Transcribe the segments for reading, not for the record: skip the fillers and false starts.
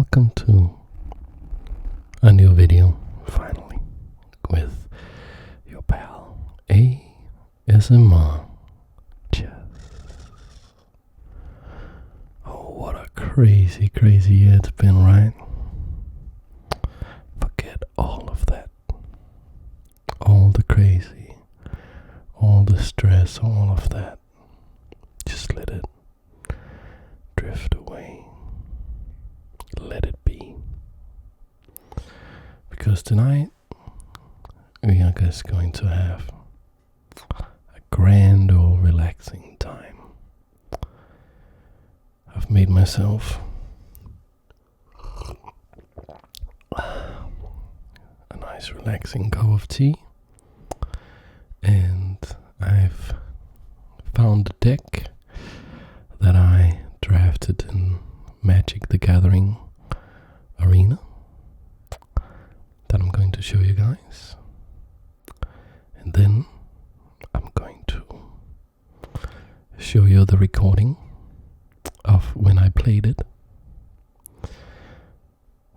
welcome to a new video, finally, with your pal ASMR Chess. Oh, what a crazy year it's been, right? Forget all of that. All the crazy, all the stress, all of that. Just let it drift away. Let it be. Because tonight we are just going to have a grand old relaxing time. I've made myself a nice relaxing cup of tea, and I've found a deck that I drafted in Magic the Gathering Arena that I'm going to show you guys, and then I'm going to show you the recording of when I played it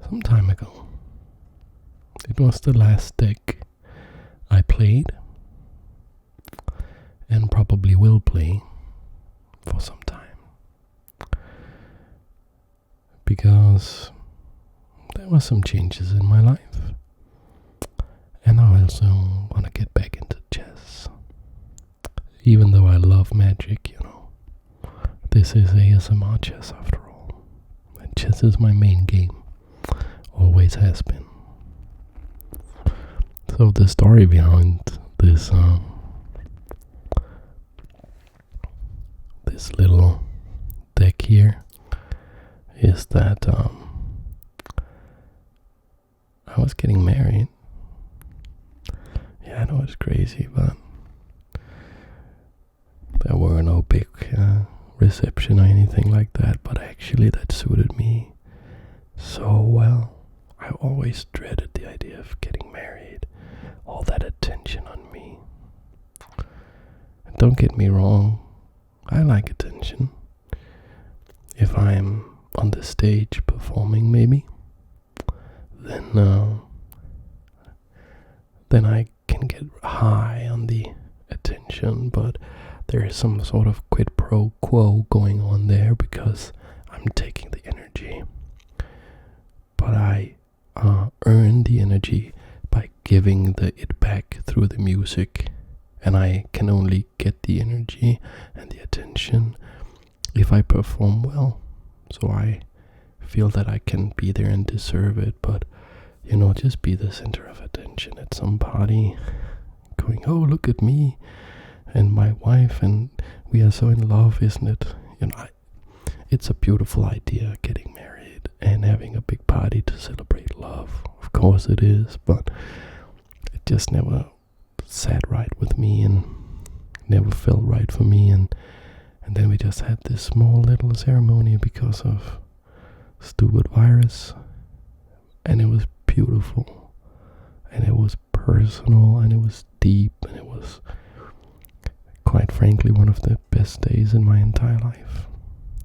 some time ago. It was the last deck I played and probably will play for some time, because there were some changes in my life, and I also want to get back into chess. Even though I love Magic, this is ASMR chess after all, and chess is my main game, always has been. So the story behind this this little deck here is that I was getting married. Yeah, I know it's crazy, but there were no big reception or anything like that, but actually that suited me so well. I always dreaded the idea of getting married, all that attention on me. And don't get me wrong, I like attention. If I'm on the stage performing, maybe, then I can get high on the attention, but there is some sort of quid pro quo going on there, because I'm taking the energy, but I earn the energy by giving it back through the music, and I can only get the energy and the attention if I perform well. So I feel that I can be there and deserve it, but just be the center of attention at some party, going, oh, look at me and my wife, and we are so in love, isn't it? It's a beautiful idea, getting married and having a big party to celebrate love. Of course it is, but it just never sat right with me and never felt right for me, and then we just had this small little ceremony because of stupid virus, and it was beautiful, and it was personal, and it was deep, and it was, quite frankly, one of the best days in my entire life.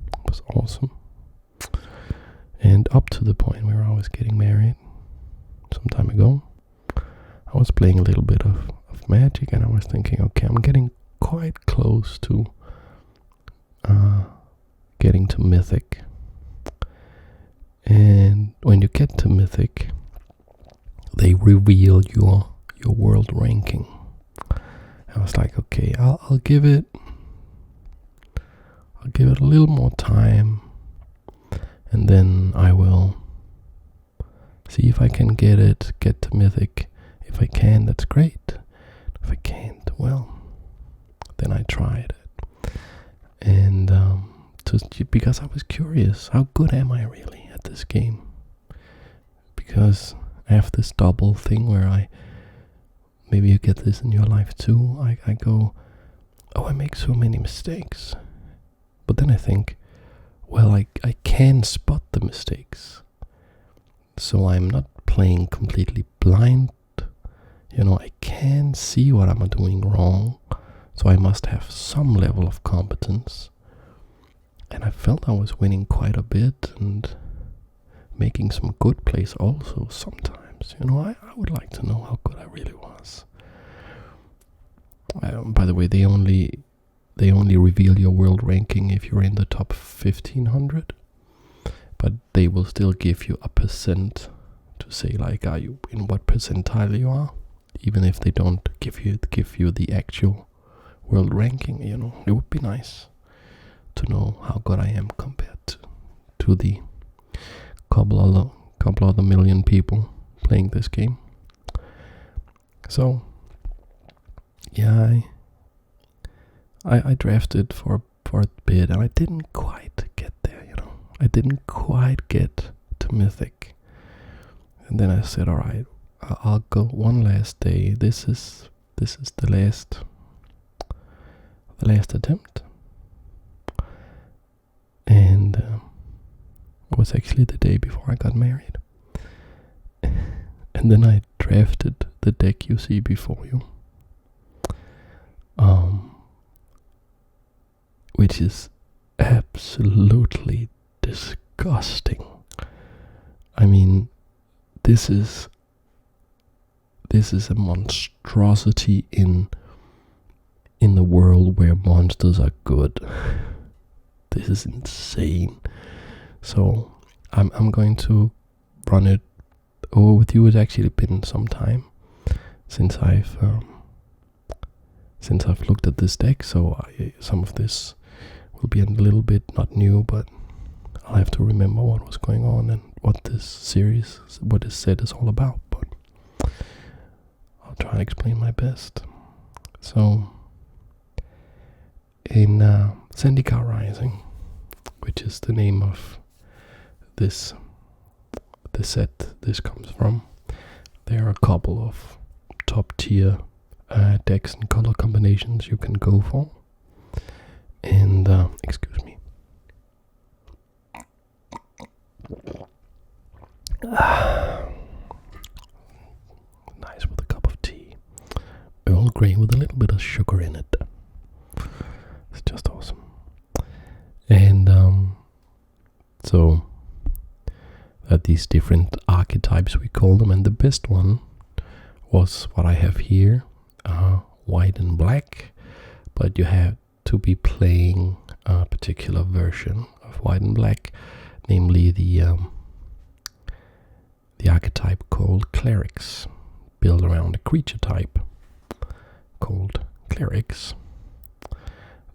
It was awesome. And up to the point where I was getting married some time ago, I was playing a little bit of Magic, and I was thinking, okay, I'm getting quite close to getting to Mythic. And when you get to Mythic, they reveal your world ranking. I was like, okay, I'll give it a little more time, and then I will see if I can get to Mythic. If I can, that's great. If I can't, well, then I tried it. And because I was curious, how good am I really at this game? Because I have this double thing where maybe you get this in your life too. I go, oh, I make so many mistakes. But then I think, well, I can spot the mistakes. So I'm not playing completely blind. I can see what I'm doing wrong. So I must have some level of competence. And I felt I was winning quite a bit, and making some good plays also sometimes. I would like to know how good I really was. By the way, they only reveal your world ranking if you're in the top 1500, but they will still give you a percent to say like, are you in what percentile you are, even if they don't give you the actual world ranking. It would be nice to know how good I am compared to the couple other million people playing this game. So yeah, I drafted for a bit, and I didn't quite get there. I didn't quite get to Mythic, and then I said, all right, I'll go one last day. This is the last attempt, and it was actually the day before I got married. And then I drafted the deck you see before you, which is absolutely disgusting. I mean, this is a monstrosity in the world where monsters are good. This is insane. So I'm going to run it over with you. It's actually been some time since I've looked at this deck, so some of this will be a little bit not new, but I'll have to remember what was going on and what this set is all about. But I'll try to explain my best. So in Zendikar Rising, which is the name of the set this comes from, there are a couple of top tier decks and color combinations you can go for. And excuse me. Nice with a cup of tea. Earl Grey with a little bit of sugar in it. It's just awesome. And so these different archetypes, we call them, and the best one was what I have here, white and black, but you have to be playing a particular version of white and black, namely the archetype called Clerics, built around a creature type called Clerics,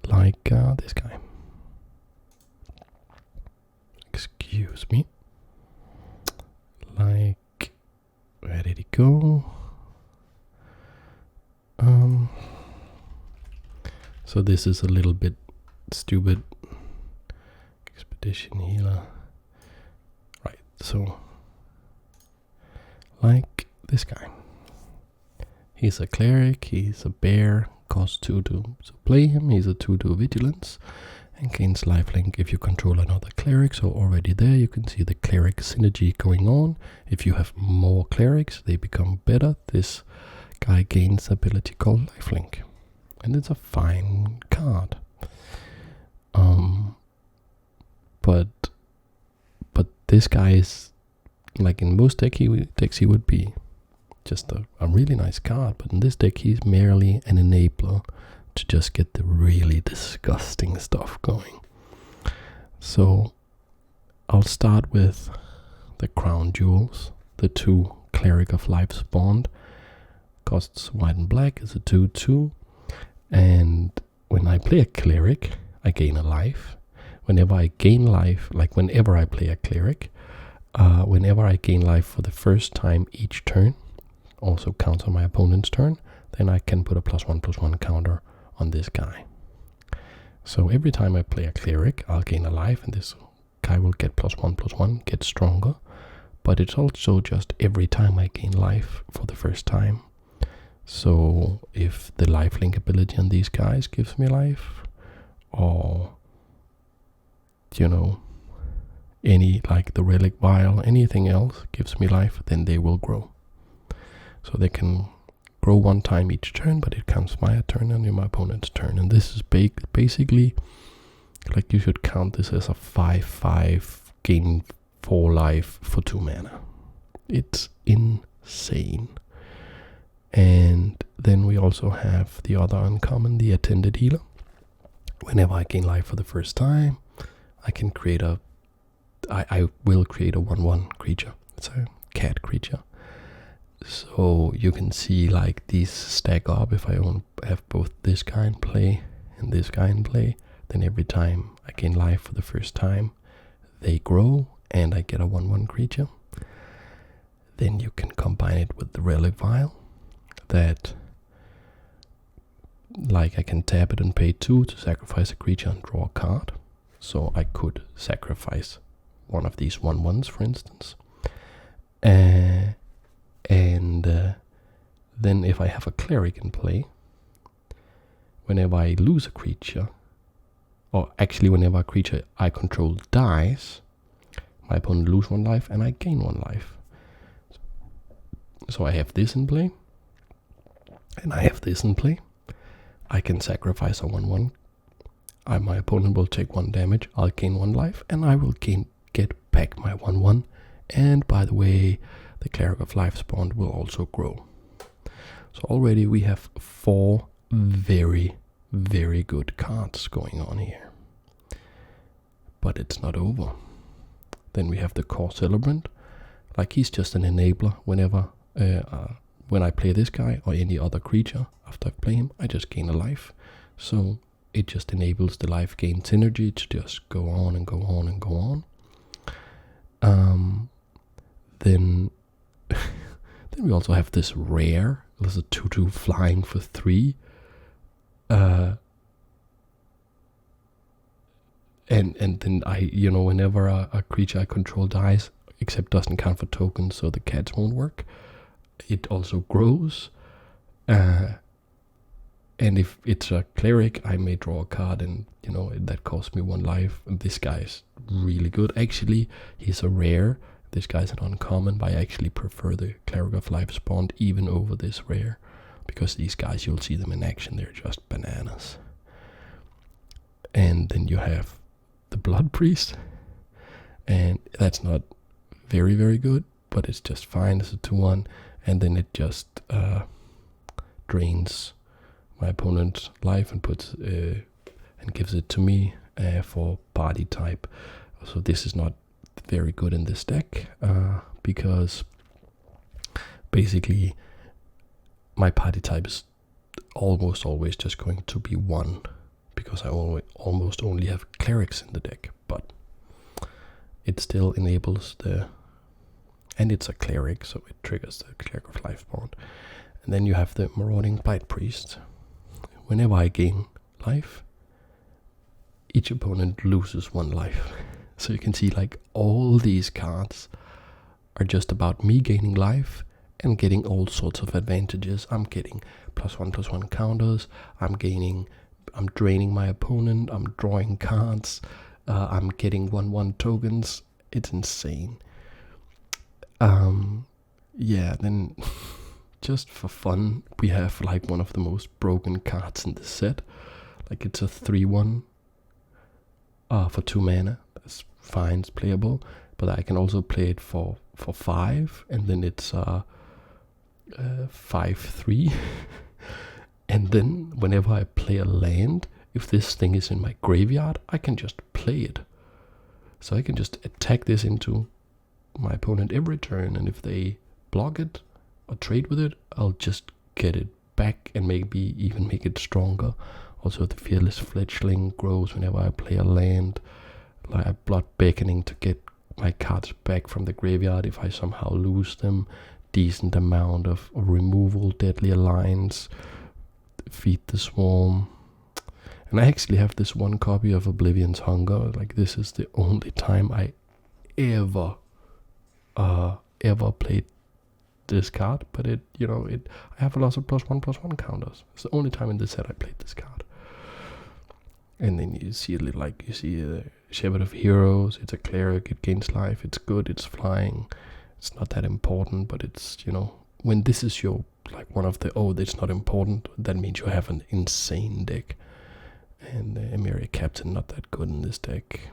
like this guy. Excuse me. Like, where did he go? So this is a little bit stupid. Expedition Healer. Right, so like this guy. He's a cleric, he's a bear, costs 2 to play him, he's a 2/2 vigilance, and gains lifelink if you control another cleric. So already there you can see the cleric synergy going on. If you have more clerics, they become better. This guy gains ability called lifelink, and it's a fine card. But this guy is, like in most decks he would be just a really nice card, but in this deck he's merely an enabler to just get the really disgusting stuff going. So I'll start with the Crown Jewels, the 2 Cleric of Life spawned, costs white and black, is a 2/2, and when I play a cleric I gain a life. Whenever I gain life, like whenever I play a cleric, whenever I gain life for the first time each turn, also counts on my opponent's turn, then I can put a +1/+1 counter on this guy. So every time I play a cleric, I'll gain a life, and this guy will get +1/+1, get stronger. But it's also just every time I gain life for the first time. So if the lifelink ability on these guys gives me life, or any, like the Relic Vial, anything else gives me life, then they will grow. So they can grow 1 time each turn, but it counts my turn and my opponent's turn. And this is basically, like, you should count this as a 5/5 gain 4 life for 2 mana. It's insane. And then we also have the other uncommon, the Attended Healer. Whenever I gain life for the first time, I can create I will create a 1/1 creature. It's a cat creature. So you can see like these stack up. If I have both this guy in play and this guy in play, then every time I gain life for the first time, they grow and I get a 1/1 creature. Then you can combine it with the Relic Vial, that like I can tap it and pay 2 to sacrifice a creature and draw a card. So I could sacrifice one of these 1/1s, for instance. Then if I have a Cleric in play, whenever I lose a creature, or actually whenever a creature I control dies, my opponent loses 1 life and I gain 1 life. So I have this in play, and I have this in play. I can sacrifice a 1/1. My opponent will take 1 damage, I'll gain 1 life, and I will get back my 1/1. And by the way, the Cleric of Lifespawn will also grow. So already we have 4 very, very good cards going on here. But it's not over. Then we have the Core Celebrant. Like, he's just an enabler. Whenever when I play this guy or any other creature, after I play him, I just gain a life. So it just enables the life gain synergy to just go on and go on and go on. Then we also have this rare. There's a 2/2 flying for 3. And then whenever a creature I control dies, except doesn't count for tokens, so the cats won't work, it also grows. And if it's a Cleric, I may draw a card, and that costs me 1 life. And this guy's really good. Actually, he's a rare. This guy's an uncommon, but I actually prefer the Cleric of Lifespawn even over this rare, because these guys, you'll see them in action, they're just bananas. And then you have the Blood Priest, and that's not very, very good, but it's just fine as a 2/1, and then it just drains my opponent's life and puts and gives it to me for party type. So this is not very good in this deck, because basically my party type is almost always just going to be 1, because I almost only have Clerics in the deck, but it still enables and it's a Cleric, so it triggers the Cleric of Lifespawn. And then you have the Marauding Blight Priest. Whenever I gain life, each opponent loses 1 life. So you can see like all these cards are just about me gaining life and getting all sorts of advantages. I'm getting +1/+1 counters, I'm draining my opponent, I'm drawing cards, I'm getting 1/1 tokens. It's insane. Then just for fun, we have like one of the most broken cards in the set. Like, it's a 3/1 for 2 mana. That's fine, it's playable, but I can also play it for 5, and then it's 5/3. And then whenever I play a land, if this thing is in my graveyard, I can just play it. So I can just attack this into my opponent every turn, and if they block it or trade with it, I'll just get it back and maybe even make it stronger. Also, the Fearless Fledgling grows whenever I play a land. Like, a Blood Beckoning to get my cards back from the graveyard if I somehow lose them. Decent amount of removal, Deadly Alliance, Feed the Swarm. And I actually have this 1 copy of Oblivion's Hunger. Like, this is the only time I ever played this card, but I have a lot of +1/+1 counters. It's the only time in the set I played this card. And then you see Shepherd of Heroes. It's a Cleric, it gains life, it's good, it's flying. It's not that important, but it's, when this is your, like, one of the, it's not important, that means you have an insane deck. And Emeria Captain, not that good in this deck,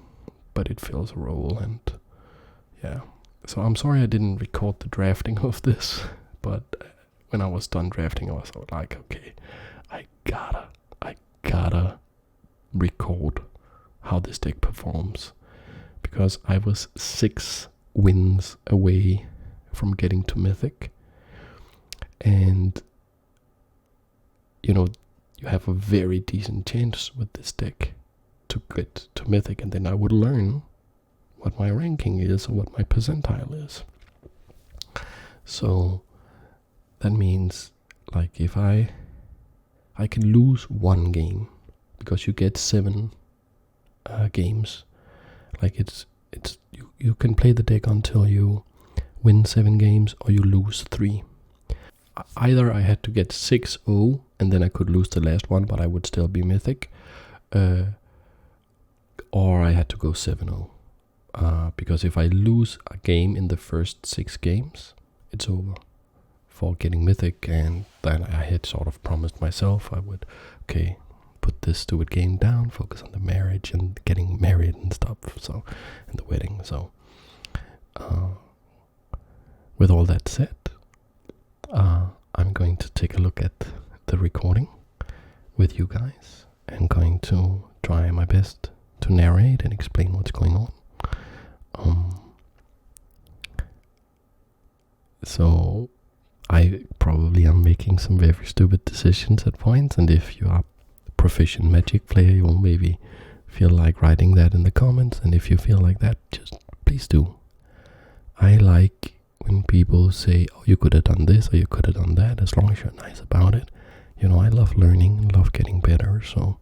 but it fills a role, and yeah, So I'm sorry I didn't record the drafting of this, but when I was done drafting, I was like, okay, I gotta record how this deck performs, because I was 6 wins away from getting to Mythic, and you have a very decent chance with this deck to get to Mythic, and then I would learn what my ranking is or what my percentile is. So that means, like, if I can lose 1 game, because you get 7 games. Like you can play the deck until you win 7 games or you lose 3. Either I had to get 6-0 and then I could lose the last one, but I would still be Mythic, or I had to go 7-0. Because if I lose a game in the first 6 games, it's over for getting Mythic, and then I had sort of promised myself I would, put this stupid game down, focus on the marriage and getting married and stuff, so, and the wedding. So, with all that said, I'm going to take a look at the recording with you guys, and going to try my best to narrate and explain what's going on. So I probably am making some very stupid decisions at points, and if you are a proficient Magic player, you will maybe feel like writing that in the comments, and if you feel like that, just please do. I like when people say, oh, you could have done this or you could have done that, as long as you're nice about it. I love learning, love getting better, so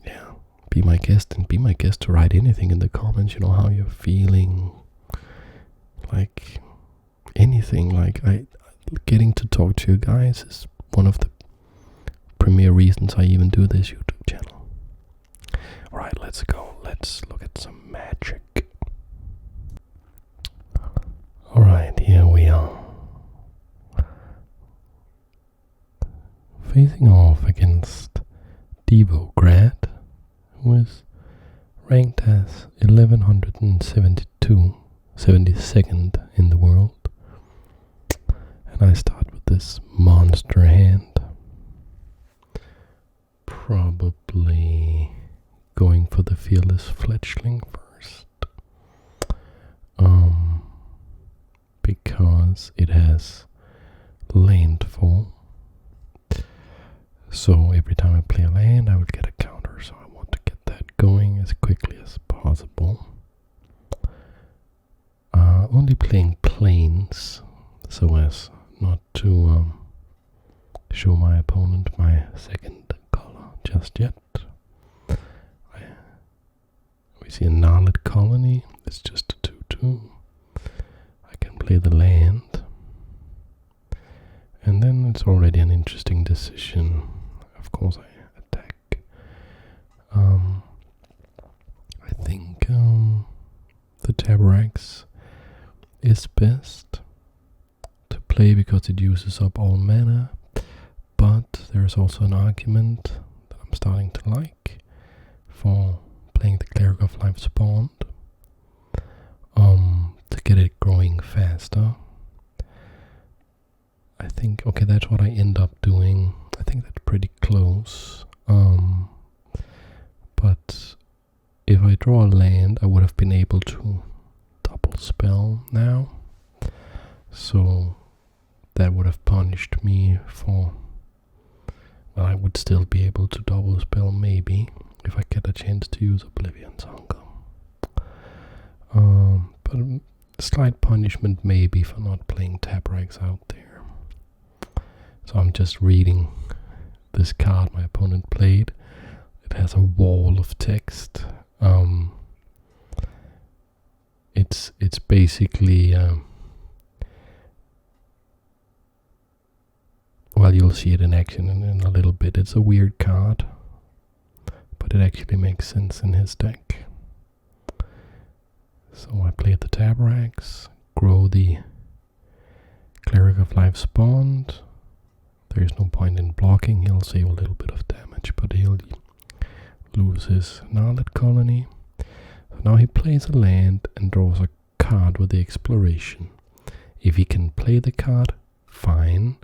yeah, be my guest, and be my guest to write anything in the comments, how you're feeling, like anything. Like getting to talk to you guys is one of the premier reasons I even do this YouTube channel. Alright, let's go. Let's look at some Magic. Alright, here we are. Facing off against Devo Grad, who is ranked as 72nd in the world. And I start with this monster hand. Probably going for the Fearless Fletchling first. Because it has landfall. So every time I play a land, I would get a counter. So I want to get that going as quickly as possible. Only playing planes, so as not to show my opponent my second color just yet. We see a Gnarled Colony. It's just a 2/2. I can play the land, and then it's already an interesting decision. Of course, I attack. I think the Taborax is best to play because it uses up all mana, but there's also an argument that I'm starting to like for playing the Cleric of Life Spawned, to get it growing faster. I think, that's what I end up doing. I think that's pretty close. But if I draw a land, I would have been able to double spell now. So that would have punished me for... Well, I would still be able to double spell maybe if I get a chance to use Oblivion's Hunger. But a slight punishment maybe for not playing Taborax out there. So I'm just reading this card my opponent played. It has a wall of text. It's basically well, you'll see it in action in a little bit. It's a weird card, but it actually makes sense in his deck. So I play the Taborax, grow the Cleric of Life Spawned. There is no point in blocking. He'll save a little bit of damage, but he'll lose his Gnarled Colony. So now he plays a land and draws a card with the exploration. If he can play the card, fine.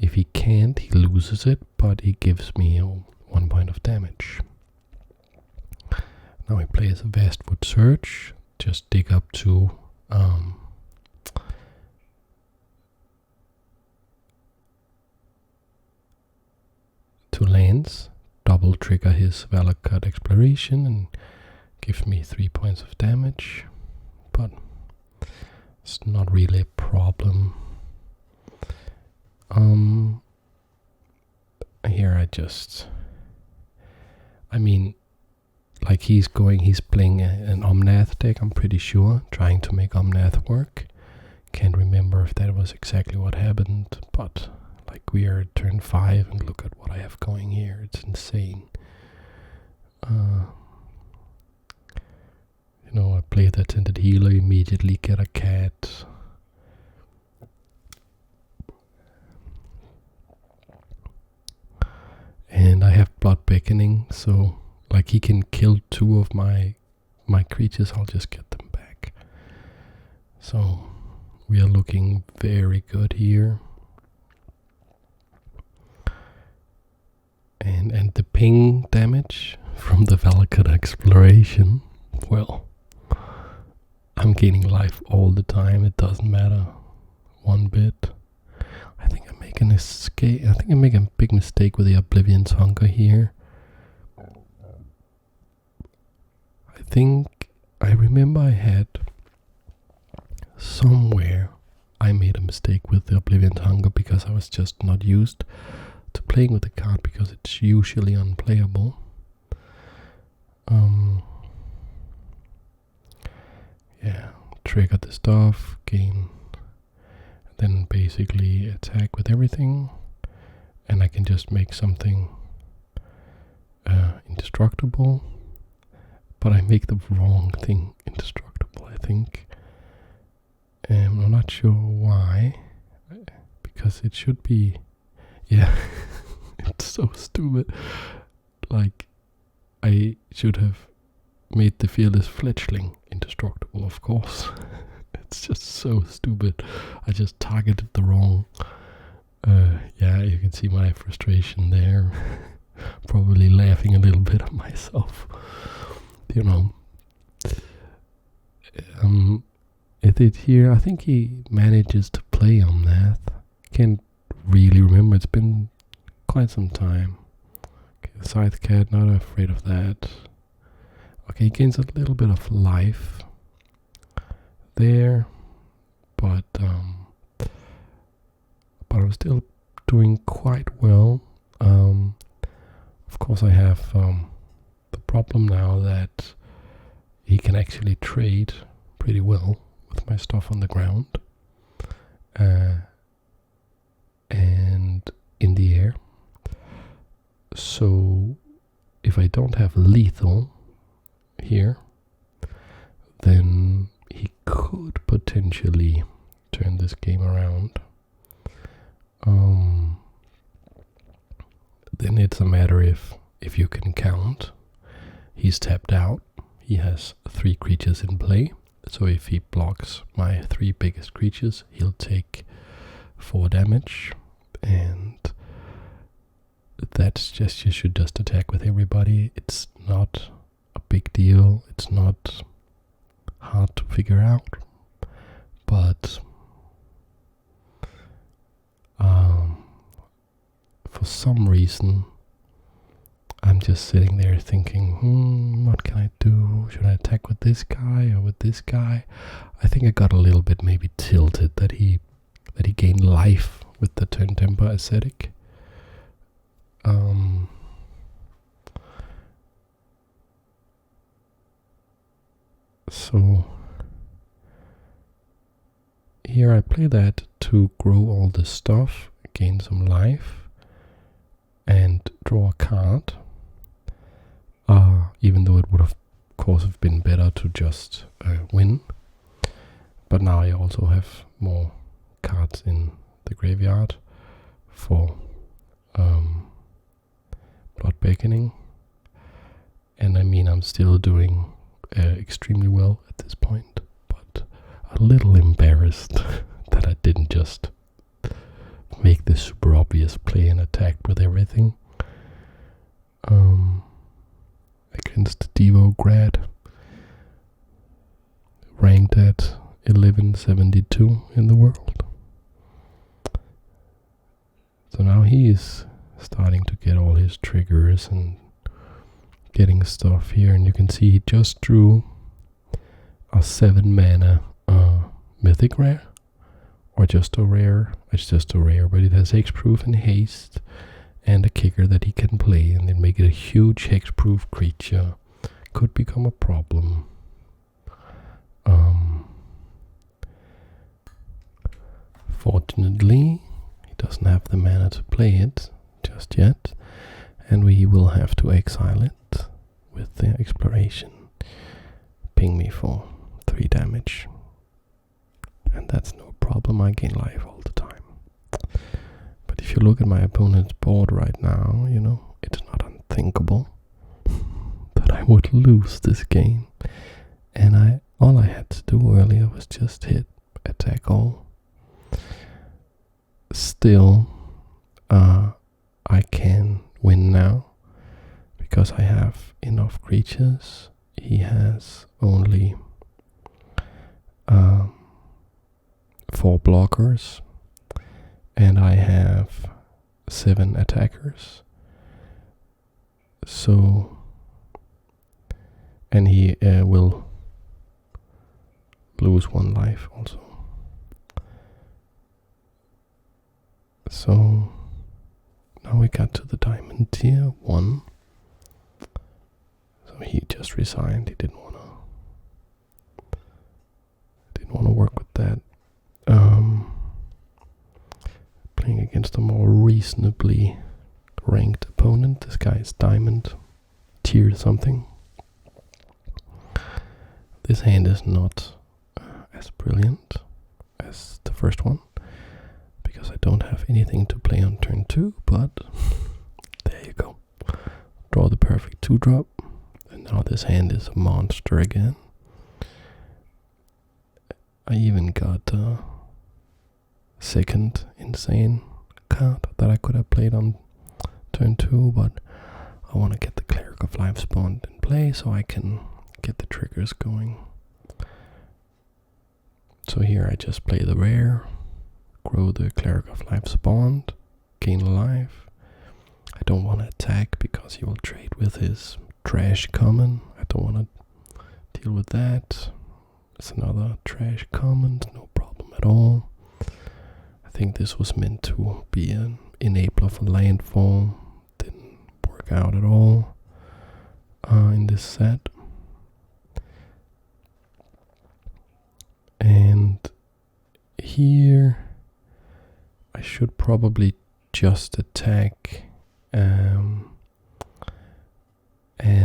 If he can't, he loses it, but he gives me 1 point of damage. Now he plays a Vastwood Search. Just dig up to lands, double trigger his Valakut Exploration and give me 3 points of damage, but it's not really a problem. Here I mean, like he's playing an Omnath deck, I'm pretty sure, trying to make Omnath work. Can't remember if that was exactly what happened, but like we are at turn 5 and look at what I have going here. It's insane. I play the Tinted Healer, immediately get a cat. And I have Blood Beckoning, so like he can kill 2 of my creatures, I'll just get them back. So we are looking very good here. And the ping damage from the Valakut Exploration, well, I'm gaining life all the time, it doesn't matter one bit. I think I'm making a big mistake with the Oblivion's Hunger here. I remember I had somewhere I made a mistake with the Oblivion's Hunger because I was just not used to playing with the card because it's usually unplayable. Trigger the stuff, gain, then basically attack with everything, and I can just make something indestructible, but I make the wrong thing indestructible, I think. I'm not sure why, because it should be, it's so stupid. Like, I should have made the Fearless Fledgling indestructible, of course. It's just so stupid. I just targeted the wrong. You can see my frustration there. Probably laughing a little bit at myself. Here, I think he manages to play on that. Can't really remember. It's been quite some time. Okay, the Scythe Cat, not afraid of that. Okay, he gains a little bit of life there, but I'm still doing quite well. Of course, I have the problem now that he can actually trade pretty well with my stuff on the ground and in the air. So if I don't have lethal here, then he could potentially turn this game around. Then it's a matter if you can count. He's tapped out. He has 3 creatures in play. So if he blocks my 3 biggest creatures, he'll take 4 damage. And that's just, you should just attack with everybody. It's not a big deal. It's not hard to figure out. But for some reason, I'm just sitting there thinking, what can I do? Should I attack with this guy or with this guy? I think I got a little bit maybe tilted that he gained life with the Turn Temper Ascetic. So here I play that to grow all this stuff, gain some life, and draw a card. Even though it would have, of course, have been better to just win. But now I also have more cards in the graveyard for Blood Beckoning. And I mean, I'm still doing extremely well at this point. But a little embarrassed that I didn't just make this super obvious play and attack with everything. Against Devo Grad, ranked at 1172 in the world. So now he is starting to get all his triggers and getting stuff here, and you can see he just drew a 7 mana mythic rare, or just a rare. It's just a rare, but it has hexproof and haste and a kicker that he can play, and then make it a huge hexproof creature. Could become a problem. Fortunately, he doesn't have the mana to play it just yet, and we will have to exile it with the exploration. Ping me for 3 damage, and that's no problem. I gain life all the time. But if you look at my opponent's board right now, you know, it's not unthinkable that I would lose this game. And all I had to do earlier was just hit attack all. Still, I can win now because I have enough creatures. He has only 4 blockers, and I have 7 attackers. So, and he will lose 1 life also. So now we got to the diamond tier 1. So he just resigned. He didn't wanna work with that. Playing against a more reasonably ranked opponent. This guy is diamond tier something. This hand is not as brilliant as the first one, because I don't have anything to play on turn 2, but there you go. Draw the perfect 2-drop, and now this hand is a monster again. I even got a second insane card that I could have played on turn 2, but I want to get the Cleric of Life spawned in play so I can get the triggers going. So here I just play the rare, grow the Cleric of Life spawned, gain a life. I don't want to attack because he will trade with his trash common. I don't want to deal with that. It's another trash common, no problem at all. I think this was meant to be an enabler for landfall. Didn't work out at all in this set. And here I should probably just attack and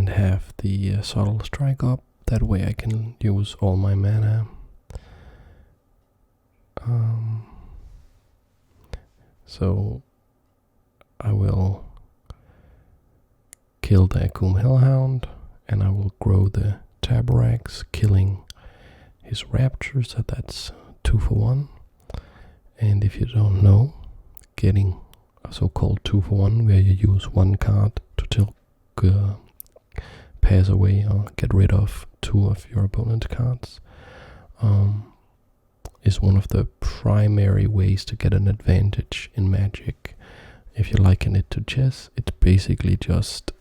have the subtle strike up. That way I can use all my mana. So I will kill the Akoum Hellhound, and I will grow the Taborax, killing his Rapture, so that's 2 for 1. And if you don't know, getting a so-called 2 for 1, where you use 1 card to pass away or get rid of 2 of your opponent's cards, is one of the primary ways to get an advantage in Magic. If you liken it to chess, it's basically just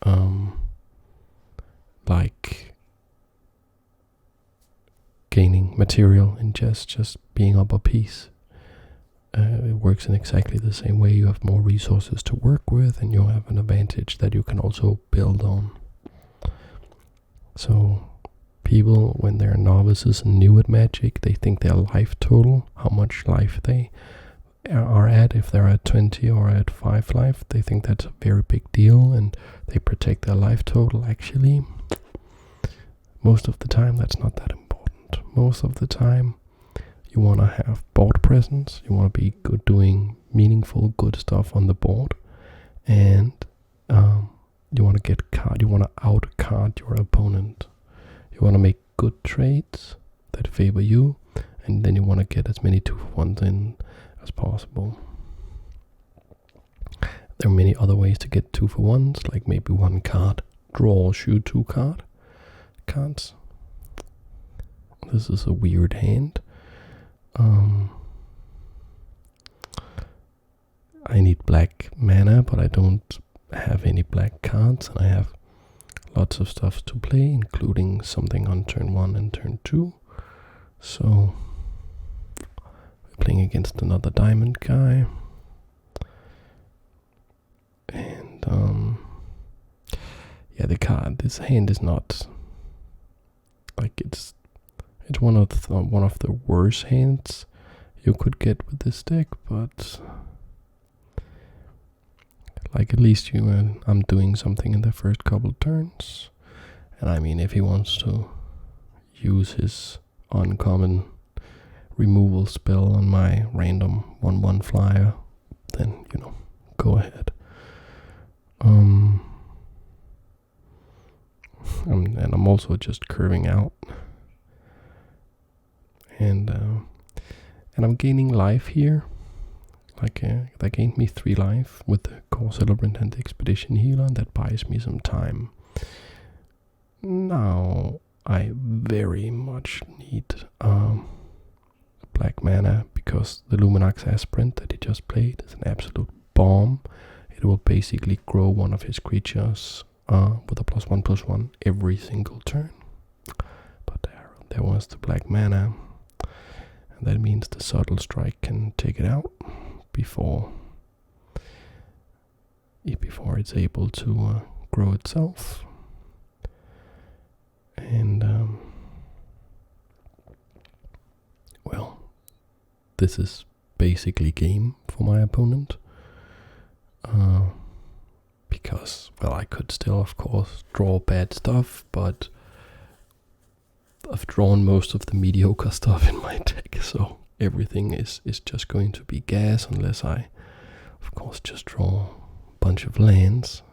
like gaining material in chess, just being up a piece. It works in exactly the same way. You have more resources to work with, and you have an advantage that you can also build on. So people, when they're novices and new at Magic, they think their life total, how much life they are at. If they're at 20 or at 5 life, they think that's a very big deal, and they protect their life total. Actually, most of the time that's not that important. Most of the time you want to have board presence, you want to be good, doing meaningful good stuff on the board, and you want to get card, you want to out-card your opponent. You want to make good trades that favor you, and then you want to get as many 2-for-1s in as possible. There are many other ways to get 2-for-1s, like maybe one card draw, shoot 2 cards. This is a weird hand. I need black mana, but I don't have any black cards, and I have lots of stuff to play, including something on turn 1 and turn 2. So we're playing against another diamond guy. And yeah, this hand is not like it's one of the worst hands you could get with this deck, but like at least I'm doing something in the first couple turns. And I mean, if he wants to use his uncommon removal spell on my random 1/1 flyer, then go ahead. And I'm also just curving out, and I'm gaining life here. Like that gained me 3 life with the Core Celebrant and the Expedition Healer, and that buys me some time. Now I very much need black mana, because the Luminax Aspirant that he just played is an absolute bomb. It will basically grow one of his creatures with a +1/+1 every single turn. But there was the black mana, and that means the Subtle Strike can take it out before it's able to grow itself. And well, this is basically game for my opponent. Because, well, I could still, of course, draw bad stuff, but I've drawn most of the mediocre stuff in my deck, so everything is just going to be gas, unless I, of course, just draw a bunch of lands,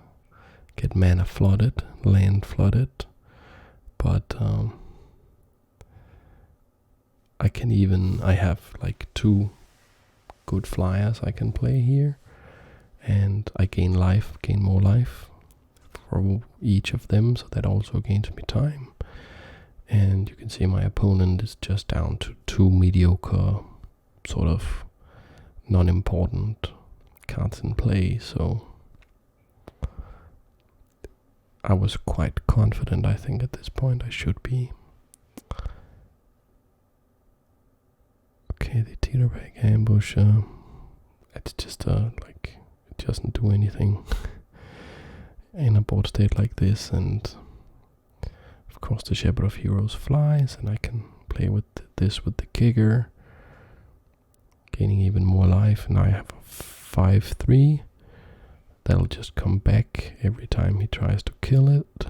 get mana flooded, land flooded. But I have like 2 good flyers I can play here, and I gain more life for each of them, so that also gains me time. And you can see my opponent is just down to 2 mediocre, sort of non-important cards in play, so I was quite confident. I think at this point I should be. Okay, the Teeterbag Ambush, it's just like, it doesn't do anything in a board state like this. And of course the Shepherd of Heroes flies, and I can play with this with the Kicker, gaining even more life. And I have a 5/3 that'll just come back every time he tries to kill it.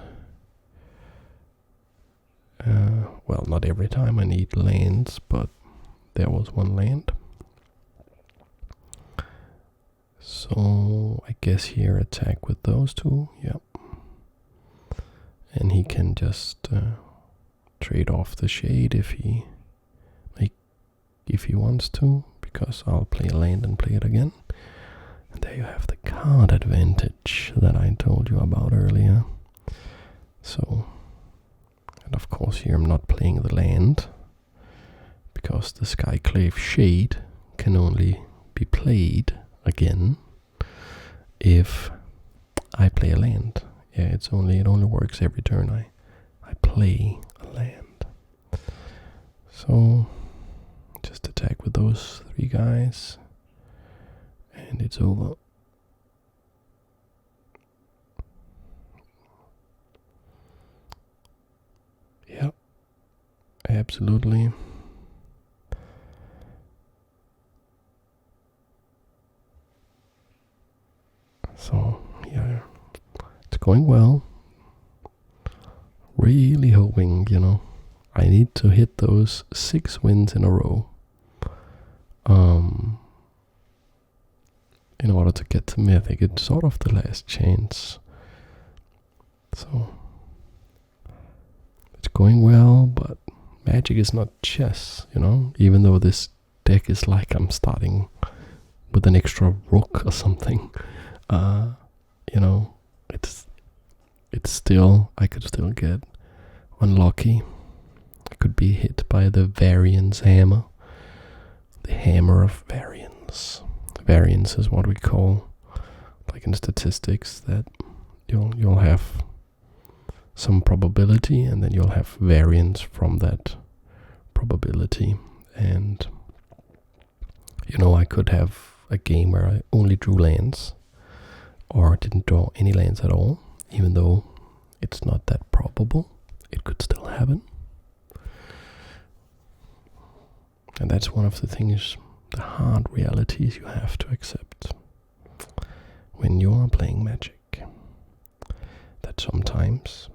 Well, not every time, I need lands, but there was 1 land. So I guess here attack with those 2, yep. And he can just trade off the Shade if he wants to, because I'll play a land and play it again. And there you have the card advantage that I told you about earlier. So, and of course here I'm not playing the land, because the Skyclave Shade can only be played again if I play a land. Yeah, it only works every turn I play a land. So just attack with those 3 guys, and it's over. Yep, absolutely. So yeah, it's going well. Really hoping, I need to hit those 6 wins in a row in order to get to Mythic. It's sort of the last chance. So it's going well, but Magic is not chess, you know, even though this deck is like I'm starting with an extra rook or something. You know, it's still, I could still get unlucky. I could be hit by the variance hammer. The hammer of variance. Variance is what we call, like in statistics, that you'll have some probability and then you'll have variance from that probability. And you know, I could have a game where I only drew lands or didn't draw any lands at all, even though it's not that probable. It could still happen. And that's one of the things, the hard realities you have to accept when you are playing Magic. That sometimes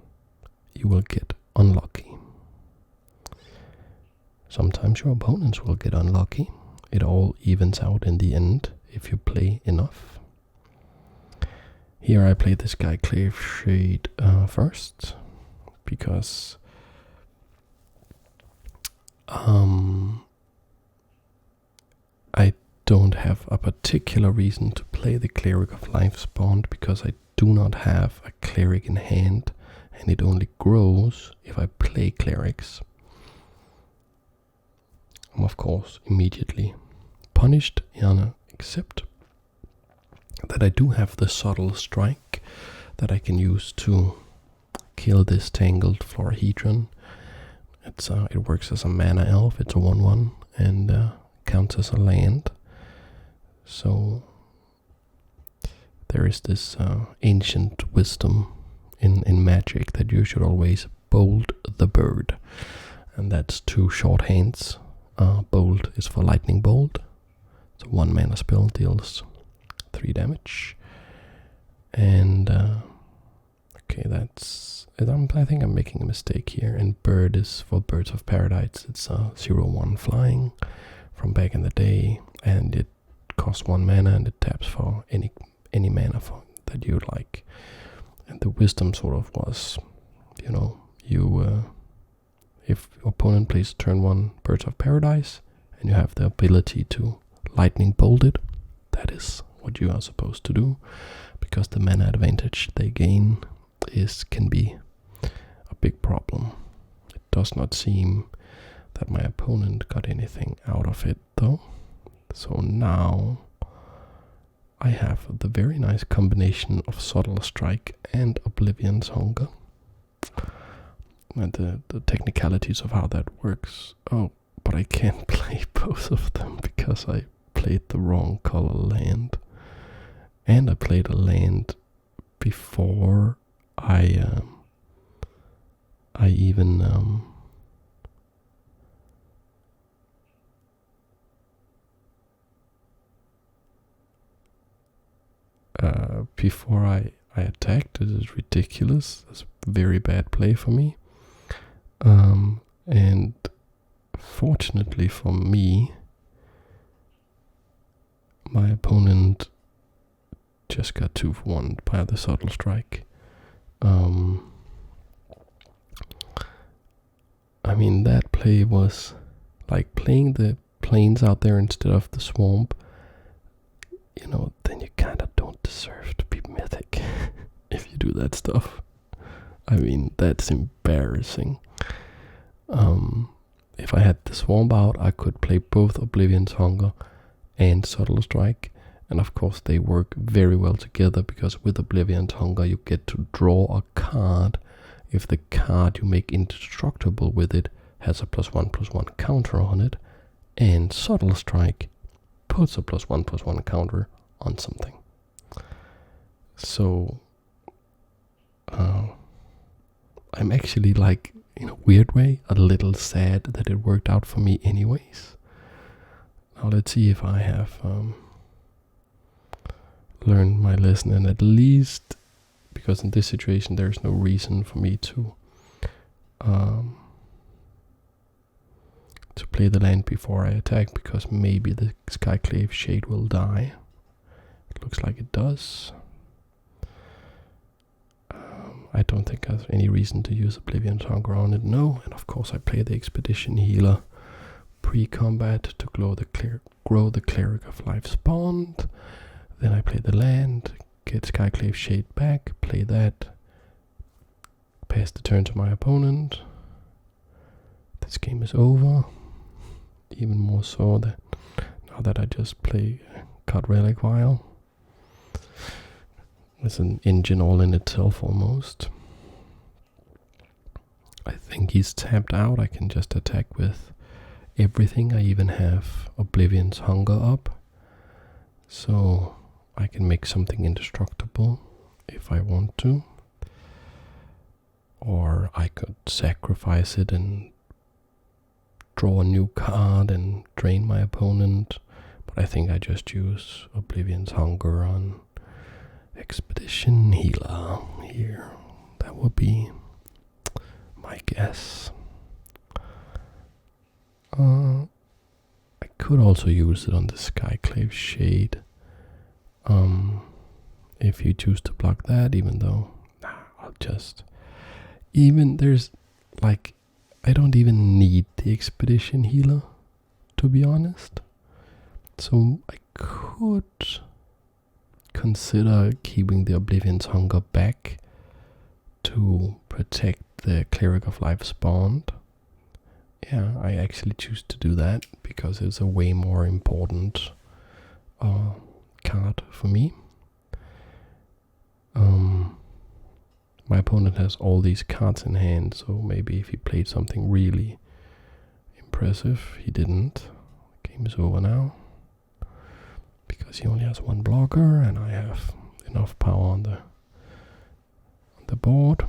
you will get unlucky. Sometimes your opponents will get unlucky. It all evens out in the end if you play enough. Here I played this Skyclave Shade first because I don't have a particular reason to play the Cleric of Lifespawn, because I do not have a cleric in hand, and it only grows if I play clerics. I'm of course immediately punished, except that I do have the Subtle Strike that I can use to kill this Tangled Florahedron. It works as a mana elf. It's a 1/1 and counts as a land. So there is this ancient wisdom in Magic that you should always bold the bird, and that's 2 short hands. Bold is for Lightning Bolt. It's a 1 mana spell, deals 3 damage. And okay, I think I'm making a mistake here. And bird is for Birds of Paradise. It's a 0/1 flying from back in the day, and it costs 1 mana and it taps for any mana that you like. And the wisdom sort of was, you know, if your opponent plays turn 1 Birds of Paradise and you have the ability to lightning bolt it, that is what you are supposed to do, because the mana advantage they gain can be a big problem. It does not seem that my opponent got anything out of it though. So now I have the very nice combination of Subtle Strike and Oblivion's Hunger. And the technicalities of how that works. Oh, but I can't play both of them because I played the wrong color land. And I played a land before I even before I attacked. This is ridiculous. That's a very bad play for me. And fortunately for me, my opponent just got 2 for 1 by the Subtle Strike. I mean, that play was like playing the plains out there instead of the swamp. You know, then you kind of don't deserve to be mythic if you do that stuff. I mean, that's embarrassing. If I had the swamp out, I could play both Oblivion's Hunger and Subtle Strike, and of course they work very well together, because with Oblivion's Hunger you get to draw a card if the card you make indestructible with it has a +1/+1 counter on it, and Subtle Strike puts a +1/+1 counter on something. So I'm actually, like, in a weird way, a little sad that it worked out for me anyways. Now let's see if I have learned my lesson, and at least, because in this situation there's no reason for me to play the land before I attack, because maybe the Skyclave Shade will die. It looks like it does. I don't think there's any reason to use Oblivion's Hunger on it, no. And of course I play the Expedition Healer pre-combat to grow the Cleric of Life's Bond. Then I play the land, get Skyclave Shade back, play that, pass the turn to my opponent. This game is over. Even more so that now that I just play Cut Relic Vial. It's an engine all in itself almost. I think he's tapped out. I can just attack with everything. I even have Oblivion's Hunger up. So I can make something indestructible if I want to. Or I could sacrifice it and draw a new card and drain my opponent. But I think I just use Oblivion's Hunger on Expedition Healer here. That would be my guess. I could also use it on the Skyclave Shade. If you choose to block that, even though I'll just there's like I don't even need the Expedition Healer, to be honest. So I could consider keeping the Oblivion's Hunger back to protect the Cleric of Life's Bond. Yeah, I actually choose to do that because it's a way more important card for me. My opponent has all these cards in hand, so maybe if he played something really impressive, he didn't. Game is over now. Because he only has one blocker and I have enough power on the board.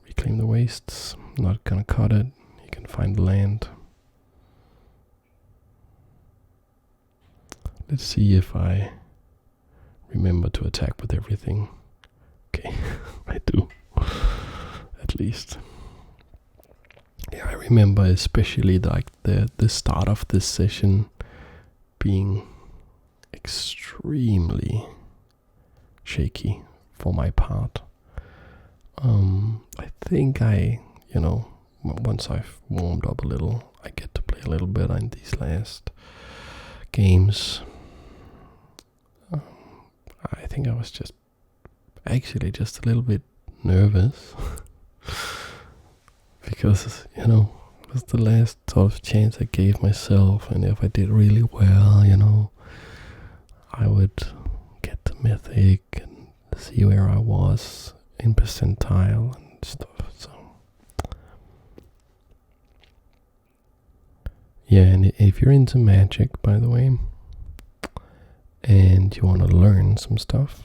Reclaim the wastes. Not gonna cut it. You can find land. Let's see if I remember to attack with everything. Okay, I do. At least. Yeah, I remember especially like the start of this session being extremely shaky for my part. I think once I've warmed up a little, I get to play a little better in these last games. I think I was just actually just a little bit nervous because, it was the last sort of chance I gave myself, and if I did really well, I would get to Mythic and see where I was in percentile and stuff. So yeah, and if you're into Magic, by the way, and you want to learn some stuff,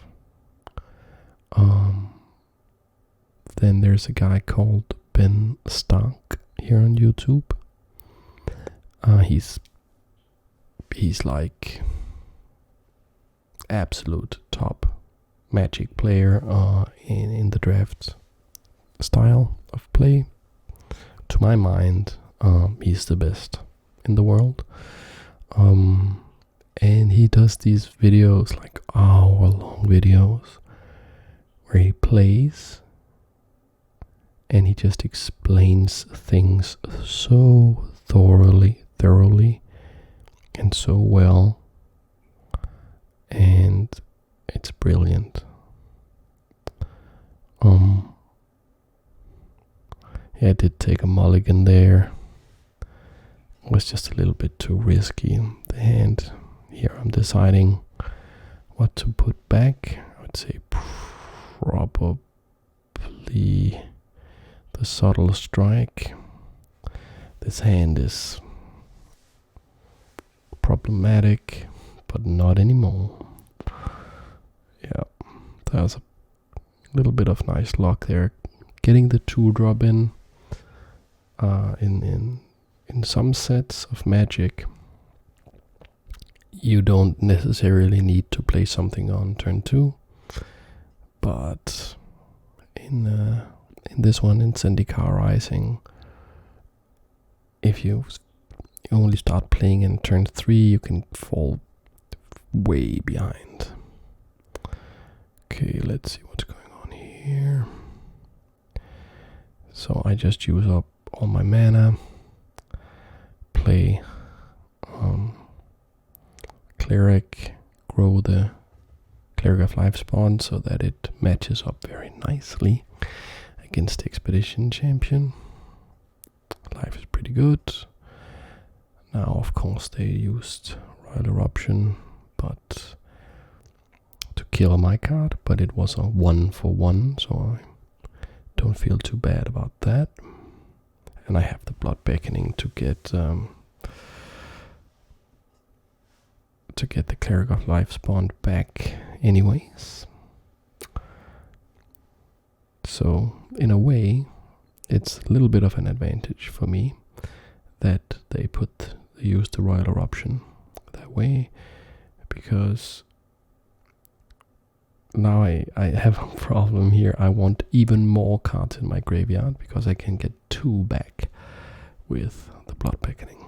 then there's a guy called Ben Stark here on YouTube. He's like absolute top Magic player in the draft style of play. To my mind, he's the best in the world. And he does these videos, like hour-long videos, where he plays and he just explains things so thoroughly and so well, and it's brilliant. Yeah, I did take a mulligan there. It was just a little bit too risky. The hand here, I'm deciding what to put back. I would say probably the Subtle Strike. This hand is problematic, but not anymore. Yeah, there's a little bit of nice luck there. Getting the 2-drop in some sets of Magic, you don't necessarily need to play something on turn 2, but in this one, in Zendikar Rising, if you only start playing in turn 3, you can fall way behind. Okay, let's see what's going on here. So I just use up all my mana, play Cleric, grow the Cleric of Life spawn so that it matches up very nicely against the Expedition Champion. Life is pretty good. Now, of course, they used Royal Eruption, but to kill my card, but it was a 1-for-1, so I don't feel too bad about that. And I have the Blood Beckoning to get the Cleric of Life spawned back anyways. So in a way, it's a little bit of an advantage for me that they use the Royal Eruption that way, because now I have a problem here. I want even more cards in my graveyard because I can get 2 back with the Blood Beckoning,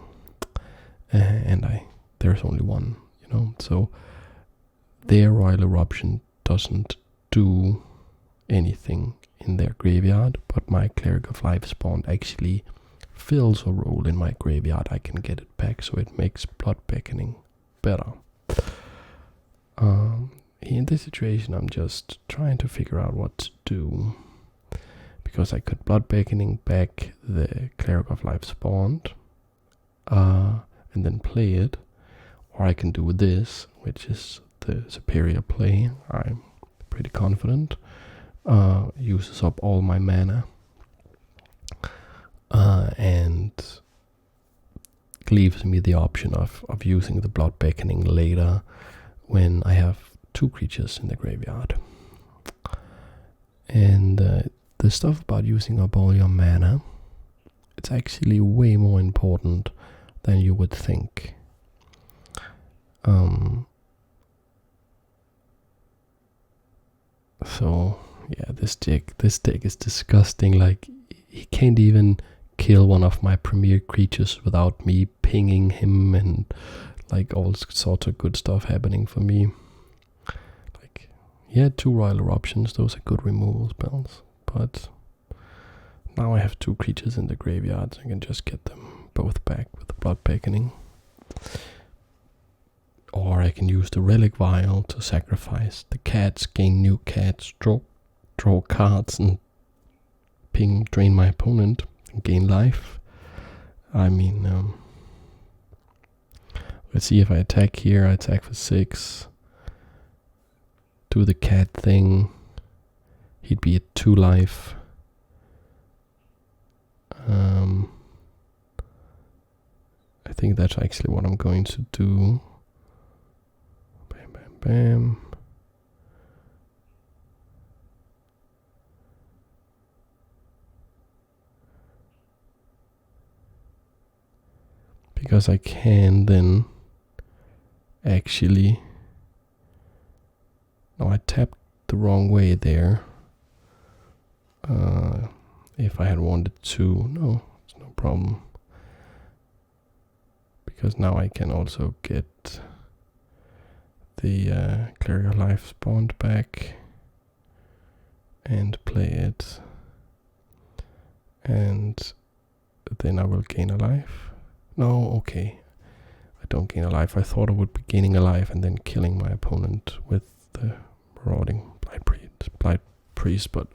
and there's only 1, so their Royal Eruption doesn't do anything in their graveyard, but my Cleric of Life spawn actually fills a role in my graveyard. I can get it back, so it makes Blood Beckoning better. In this situation, I'm just trying to figure out what to do, because I could Blood Beckoning back the Cleric of Life spawned, and then play it, or I can do this, which is the superior play. I'm pretty confident. Uses up all my mana, and leaves me the option of using the Blood Beckoning later when I have 2 creatures in the graveyard. And the stuff about using up all your mana, it's actually way more important than you would think. So yeah, this deck is disgusting. Like, he can't even kill one of my premier creatures without me pinging him, and like all sorts of good stuff happening for me. Like, he had 2 Royal Eruptions, those are good removal spells, but now I have 2 creatures in the graveyard, so I can just get them both back with the Blood Beckoning. Or I can use the Relic Vial to sacrifice the cats, gain new cats, draw cards, and drain my opponent and gain life. I mean, let's see, if I attack here, I attack for 6. Do the cat thing. He'd be at 2 life. I think that's actually what I'm going to do. Bam, bam, bam. Because I can then actually... No, I tapped the wrong way there. If I had wanted to, no, it's no problem. Because now I can also get the Cleric of Life spawned back and play it. And then I will gain a life. No, okay. I don't gain a life. I thought I would be gaining a life and then killing my opponent with the Marauding Blight Priest, but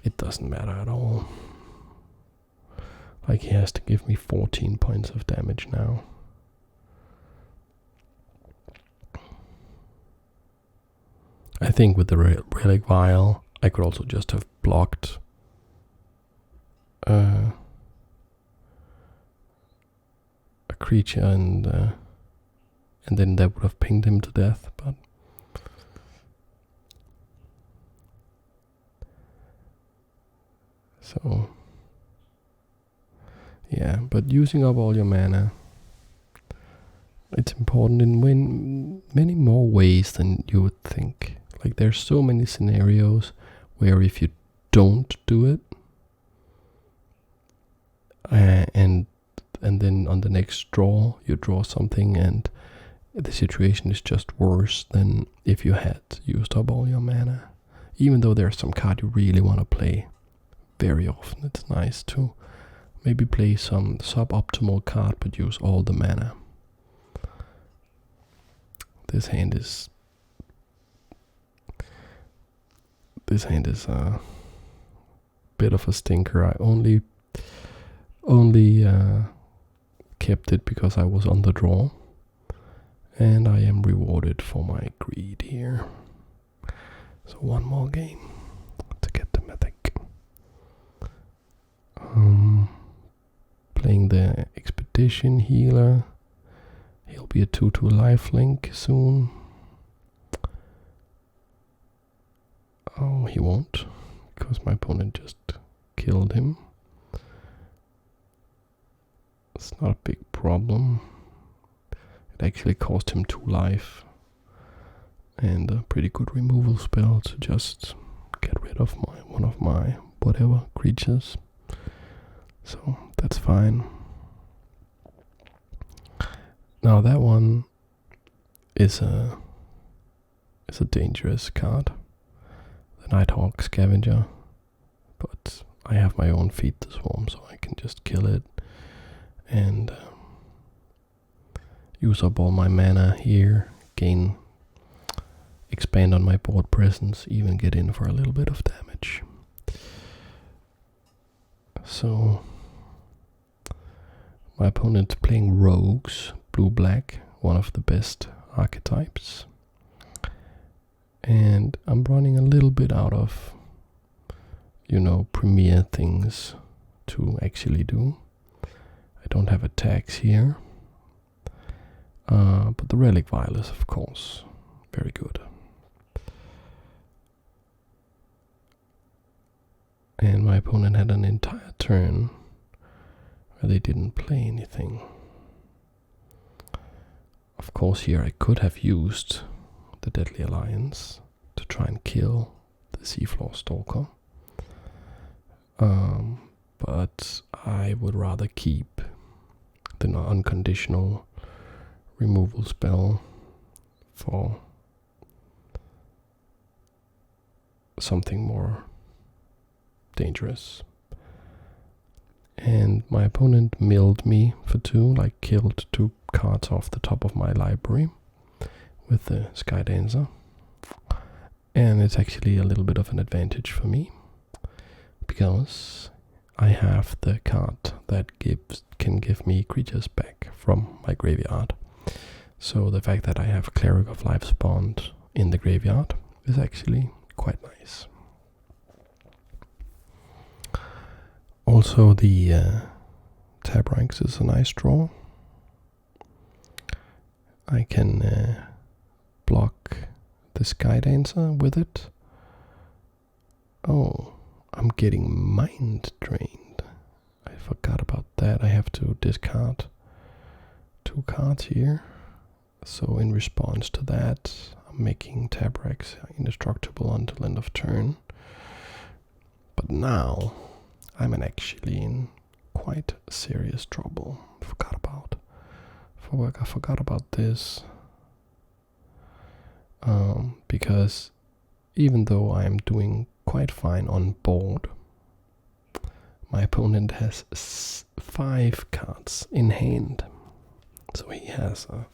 it doesn't matter at all. Like, he has to give me 14 points of damage now. I think with the Relic Vial, I could also just have blocked a creature, and then that would have pinged him to death, but so yeah, but using up all your mana, it's important in many more ways than you would think. Like, there's so many scenarios where if you don't do it, and then on the next draw you draw something and the situation is just worse than if you had used up all your mana. Even though there's some card you really want to play very often, it's nice to maybe play some suboptimal card but use all the mana. This hand is a bit of a stinker. I only kept it because I was on the draw, and I am rewarded for my greed here. So one more game to get the mythic. Playing the Expedition Healer. He'll be a 2/2 lifelink soon. Oh, he won't, because my opponent just killed him. It's not a big problem. It actually cost him 2 life. And a pretty good removal spell to just get rid of one of my whatever creatures. So that's fine. Now that one is a dangerous card. The Nighthawk Scavenger. But I have my own Feed the Swarm, so I can just kill it and use up all my mana here, expand on my board presence, even get in for a little bit of damage. So my opponent's playing rogues, blue-black, one of the best archetypes. And I'm running a little bit out of, premier things to actually do. I don't have attacks here. But the Relic Vial is, of course, very good. And my opponent had an entire turn where they didn't play anything. Of course, here I could have used the Deadly Alliance to try and kill the Seafloor Stalker. But I would rather keep the unconditional removal spell for something more dangerous. And my opponent milled me for 2, like killed 2 cards off the top of my library with the Skydancer. And it's actually a little bit of an advantage for me, because I have the card that can give me creatures back from my graveyard. So the fact that I have Cleric of Life's Bond in the graveyard is actually quite nice. Also, the Tabranx is a nice draw. I can block the Skydancer with it. Oh, I'm getting mind drained. I forgot about that. I have to discard 2 cards here. So in response to that, I'm making Tabranx indestructible until end of turn. But now I'm actually in quite serious trouble. I forgot about this. Because even though I'm doing quite fine on board, my opponent has 5 cards in hand. So he has a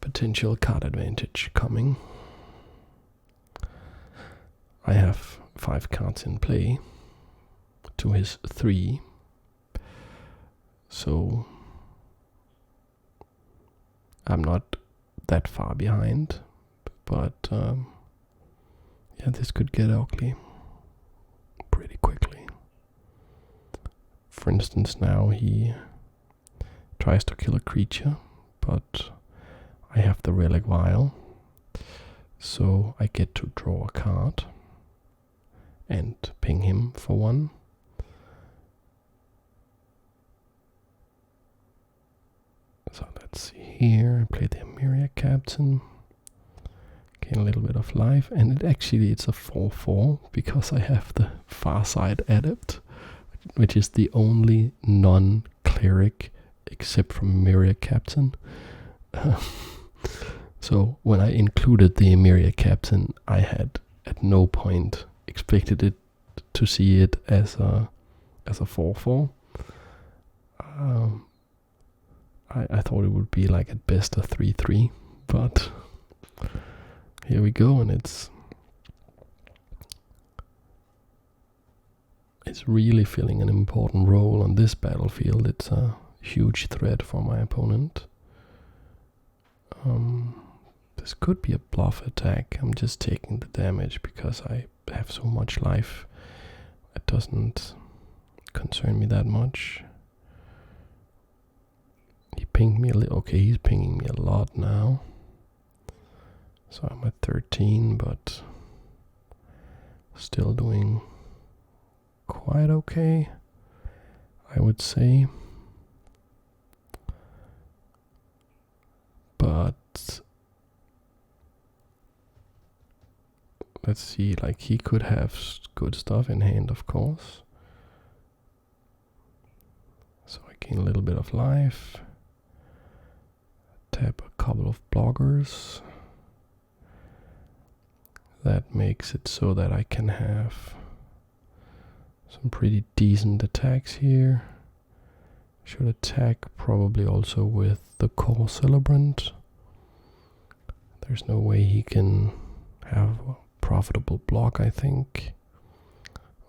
potential card advantage coming. I have 5 cards in play to his 3. So I'm not that far behind, but yeah, this could get ugly pretty quickly. For instance, now he tries to kill a creature, but I have the Relic Vial, so I get to draw a card and ping him for 1. So let's see here. I play the Emeria Captain. Gain a little bit of life, and it's a 4/4 because I have the Farsight Adept, which is the only non-cleric except from Emeria Captain So when I included the Emeria Captain, I had at no point expected it to see it as a 4/4. I thought it would be like at best a 3/3, but here we go, and it's really filling an important role on this battlefield. It's a huge threat for my opponent. This could be a bluff attack. I'm just taking the damage because I have so much life. It doesn't concern me that much. He pinged me a little. Okay, he's pinging me a lot now. So I'm at 13, but still doing quite okay, I would say. But let's see, like he could have good stuff in hand, of course. So I gain a little bit of life. Tap a couple of blockers. That makes it so that I can have some pretty decent attacks here. Should attack probably also with the Core Celebrant. There's no way he can have a profitable block, I think,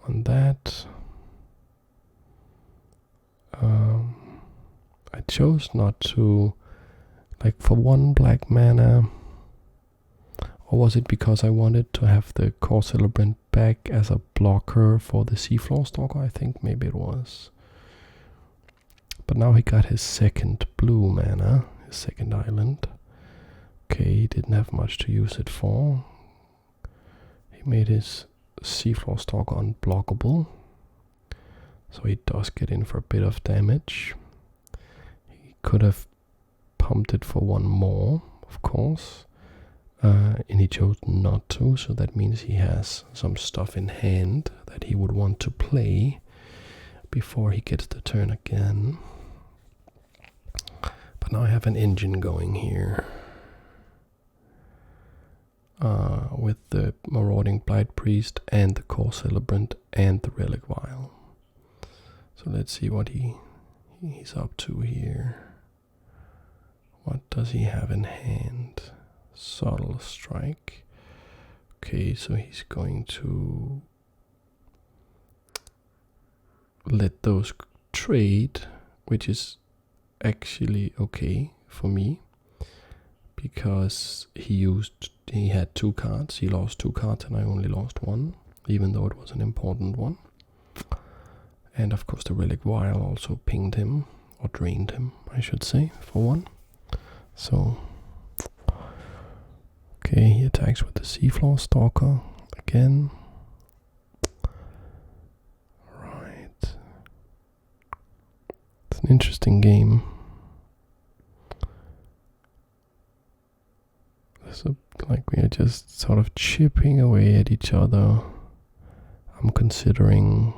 on that. I chose not to, like, for 1 black mana. Or was it because I wanted to have the Core Celebrant back as a blocker for the Seafloor Stalker? I think maybe it was. But now he got his second blue mana, his second island. Okay, he didn't have much to use it for. He made his Seafloor Stalker unblockable. So he does get in for a bit of damage. He could have pumped it for 1 more, of course. And he chose not to, so that means he has some stuff in hand that he would want to play before he gets the turn again. But now I have an engine going here with the Marauding Blight Priest and the Core Celebrant and the Relic Vial. So let's see what he's up to here. What does he have in hand? Subtle Strike. Okay, so he's going to let those trade, which is actually okay for me because he had 2 cards. He lost 2 cards and I only lost 1, even though it was an important one. And of course the Relic Vial also pinged him, or drained him, I should say, for 1. So okay, he attacks with the Seafloor Stalker again. Right. It's an interesting game. Like we are just sort of chipping away at each other. I'm considering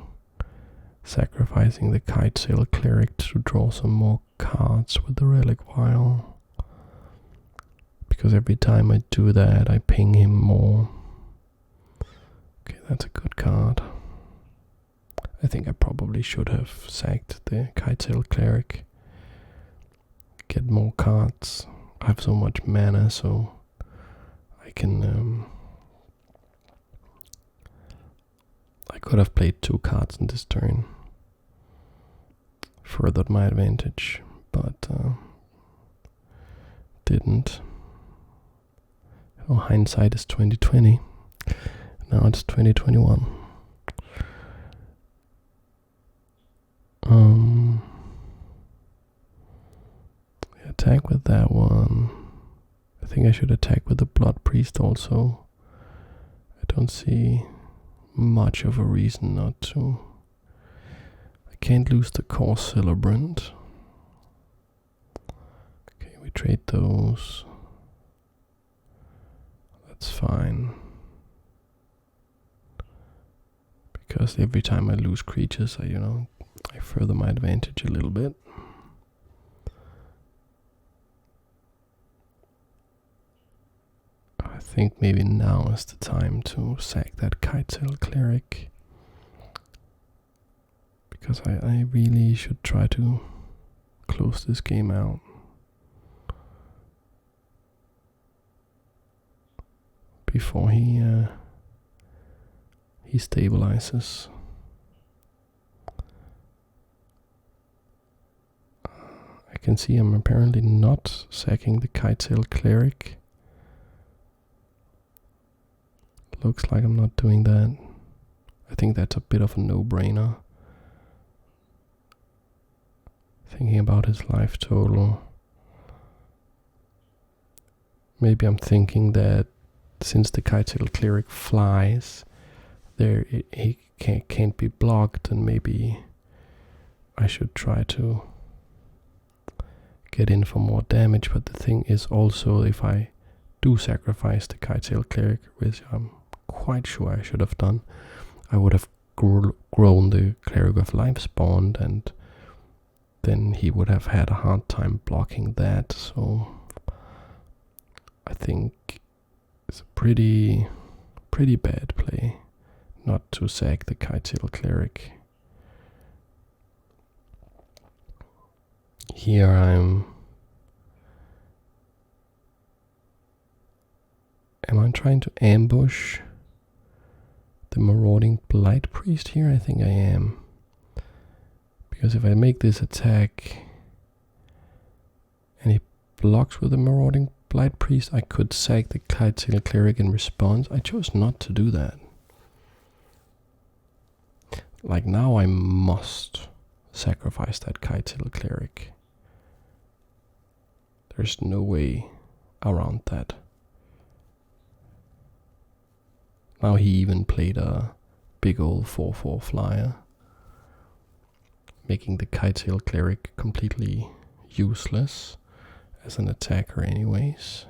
sacrificing the Kitesail Cleric to draw some more cards with the Relic Vial. Because every time I do that, I ping him more. Okay, that's a good card. I think I probably should have sacked the Kitesail Cleric. Get more cards. I have so much mana, so I can... I could have played 2 cards in this turn. Furthered my advantage, but didn't. Oh, hindsight is 2020. Now it's 2021. Attack with that one. I think I should attack with the Blood Priest also. I don't see much of a reason not to. I can't lose the Core Celebrant. Okay, we trade those. That's fine. Because every time I lose creatures, I further my advantage a little bit. think maybe now is the time to sack that Kitesail Cleric. Because I really should try to close this game out. Before he stabilizes. I can see I'm apparently not sacking the Kitesail Cleric. Looks like I'm not doing that. I think that's a bit of a no-brainer. Thinking about his life total. Maybe I'm thinking that since the Kitesail Cleric flies, he can't be blocked, and maybe I should try to get in for more damage. But the thing is also, if I do sacrifice the Kitesail Cleric, which I'm quite sure I should have done, I would have grown the Cleric of Lifespawn, and then he would have had a hard time blocking that. So I think it's a pretty bad play not to sack the Kitesail Cleric. Here am I trying to ambush the Marauding Blight Priest here? I think I am. Because if I make this attack and he blocks with the Marauding Blight Priest, I could sack the Kitesail Cleric in response. I chose not to do that. Like now I must sacrifice that Kitesail Cleric. There's no way around that. Now he even played a big old 4/4 flyer, making the Kitesail Cleric completely useless as an attacker anyways.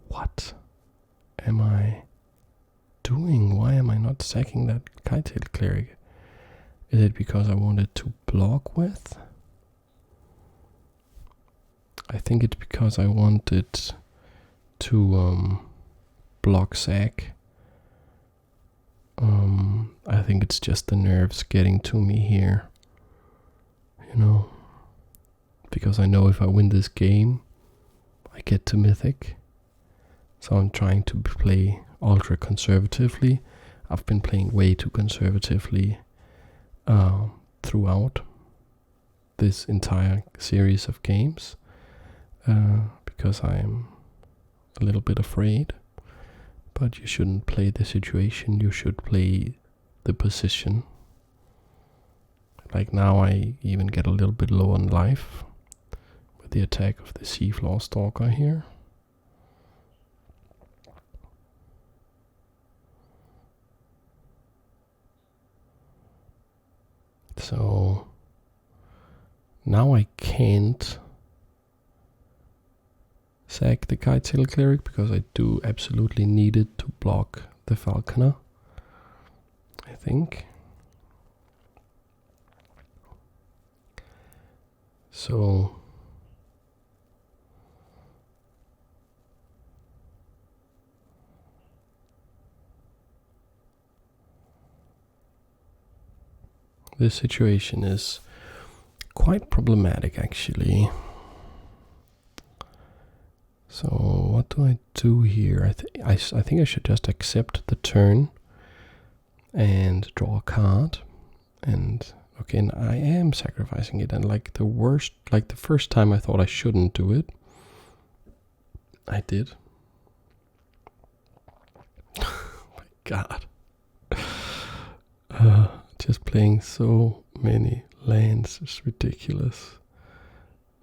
What am I doing? Why am I not sacking that Kitesail Cleric? Is it because I wanted to block with? I think it's because I wanted to block sack. I think it's just the nerves getting to me here. You know, because I know if I win this game, I get to Mythic. So I'm trying to play ultra conservatively. I've been playing way too conservatively throughout this entire series of games. Because I'm a little bit afraid. But you shouldn't play the situation, you should play the position. Like now I even get a little bit low on life with the attack of the Seafloor Stalker here. So now I can't sack the Kitesail Cleric because I do absolutely need it to block the Falconer, I think. So this situation is quite problematic actually. So what do I do here? I think I should just accept the turn and draw a card. And okay, and I am sacrificing it. And like the first time I thought I shouldn't do it, I did. Oh my god. Just playing so many lands is ridiculous.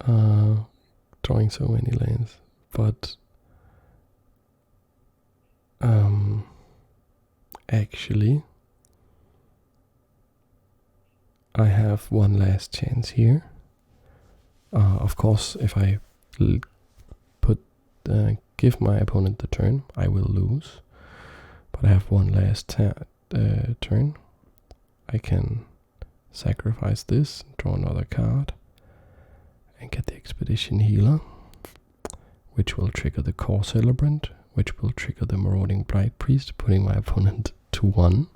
Drawing so many lands. But actually I have one last chance here. Of course, if I give my opponent the turn, I will lose. But I have one last turn. I can sacrifice this, draw another card, and get the Expedition Healer, which will trigger the Core Celebrant, which will trigger the Marauding Blight Priest, putting my opponent to 1.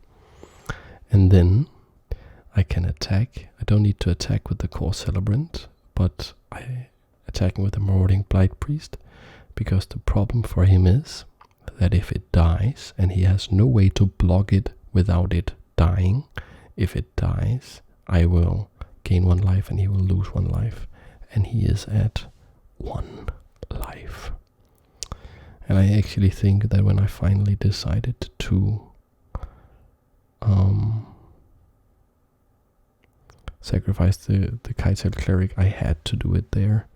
And then I can attack. I don't need to attack with the Core Celebrant, but I attacking with the Marauding Blight Priest, because the problem for him is that if it dies, and he has no way to block it without it dying, if it dies, I will gain 1 life and he will lose 1 life. And he is at 1 life. And I actually think that when I finally decided to sacrifice the Kitesail Cleric, I had to do it there,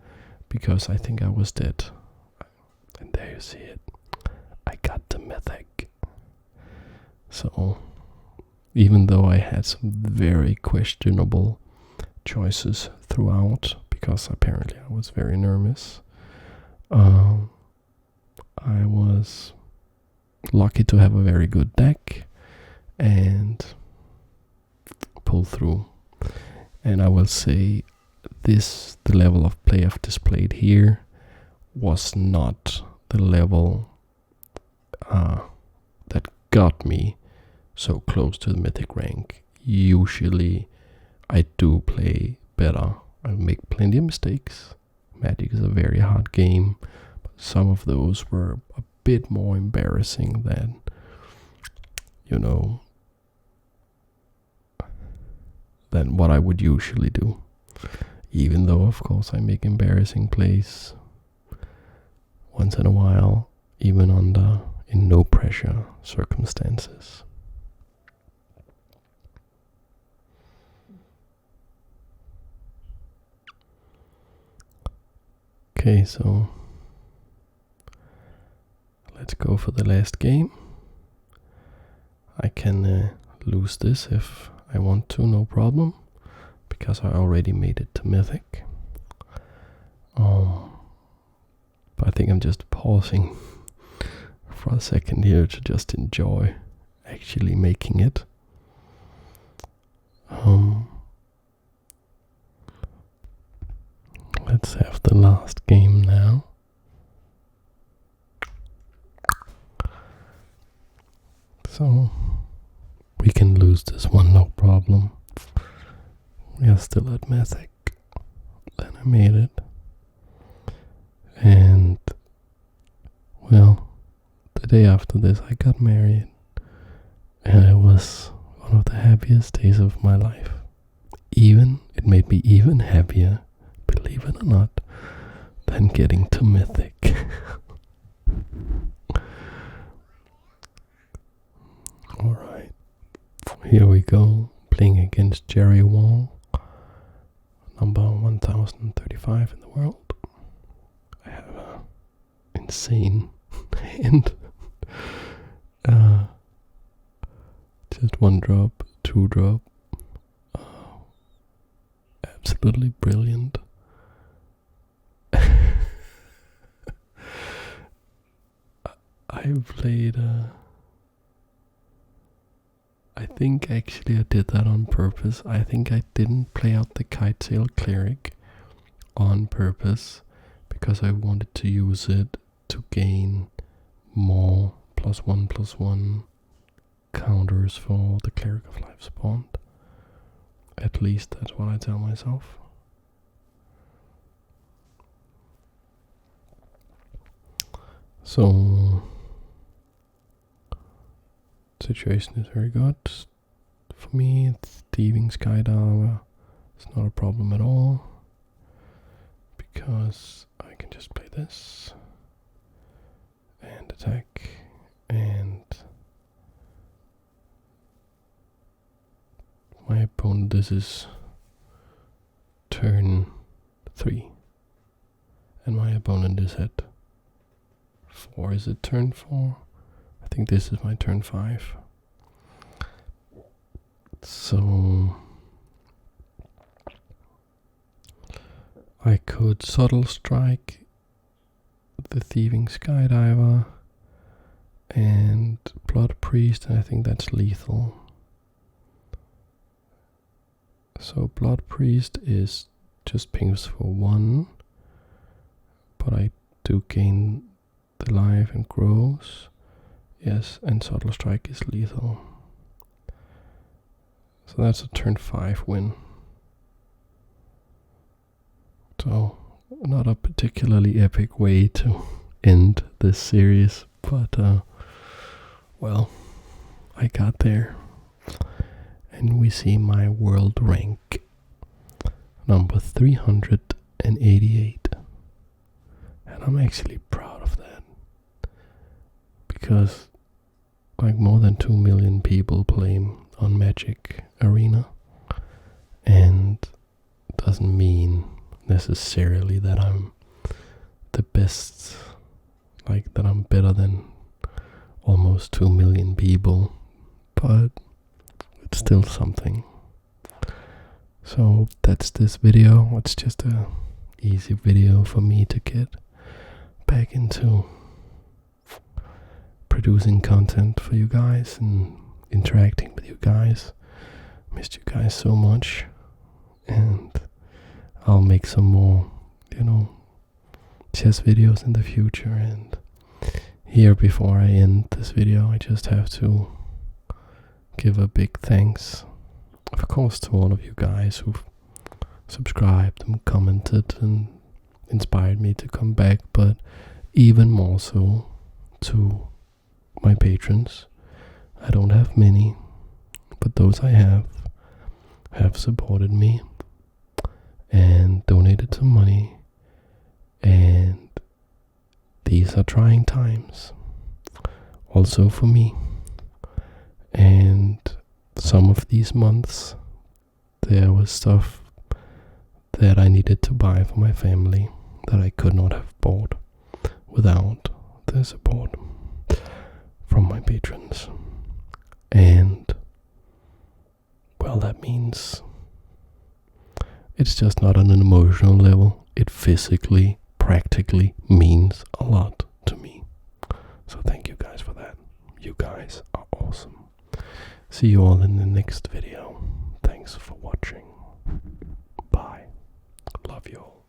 because I think I was dead. And there you see it. I got the Mythic. So, even though I had some very questionable choices throughout, because apparently I was very nervous, I was lucky to have a very good deck and pull through. And I will say the level of play I've displayed here was not the level that got me so close to the Mythic rank. Usually I do play better. I make plenty of mistakes. Magic is a very hard game, but some of those were a bit more embarrassing than, than what I would usually do. Even though, of course, I make embarrassing plays once in a while, even in no pressure circumstances. Okay, so let's go for the last game. I can lose this if I want to, no problem, because I already made it to Mythic. But I think I'm just pausing for a second here to just enjoy actually making it. Let's have the last game now. So we can lose this one, no problem. We are still at Mythic. Then I made it. And, well, the day after this I got married. And it was one of the happiest days of my life. It made me even happier, believe it or not, than getting to Mythic. Alright, here we go, playing against Jerry Wall, number 1035 in the world. I have an insane hand. Just 1 drop, 2 drop. Absolutely brilliant. I played I think actually I did that on purpose. I think I didn't play out the Kitesail Cleric on purpose because I wanted to use it to gain more +1/+1 counters for the Cleric of Life spawned. At least that's what I tell myself. So situation is very good for me. Thieving Skydiver is not a problem at all, because I can just play this and attack, and my opponent, this is turn 3 and my opponent is at 4. Is it turn 4? I think this is my turn 5. So I could Subtle Strike the Thieving Skydiver and Blood Priest, and I think that's lethal. So Blood Priest is just pings for 1. But I do gain the life and grows. Yes, and Subtle Strike is lethal. So that's a turn 5 win. So, not a particularly epic way to end this series, but well, I got there. And we see my world rank, number 388. And I'm actually proud of that. Because like more than 2 million people play on Magic Arena. And doesn't mean necessarily that I'm the best, like that I'm better than almost 2 million people, but it's still something. So that's this video. It's just a easy video for me to get back into producing content for you guys and interacting with you guys. Missed you guys so much, and I'll make some more, chess videos in the future. And here, before I end this video, I just have to give a big thanks, of course, to all of you guys who've subscribed and commented and inspired me to come back, but even more so to my patrons. I don't have many, but those I have supported me and donated some money, and these are trying times also for me. And some of these months there was stuff that I needed to buy for my family that I could not have bought without the support from my patrons. And well, that means it's just not on an emotional level. It physically, practically means a lot to me. So thank you guys for that. You guys are awesome. See you all in the next video. Thanks for watching. Bye. Love you all.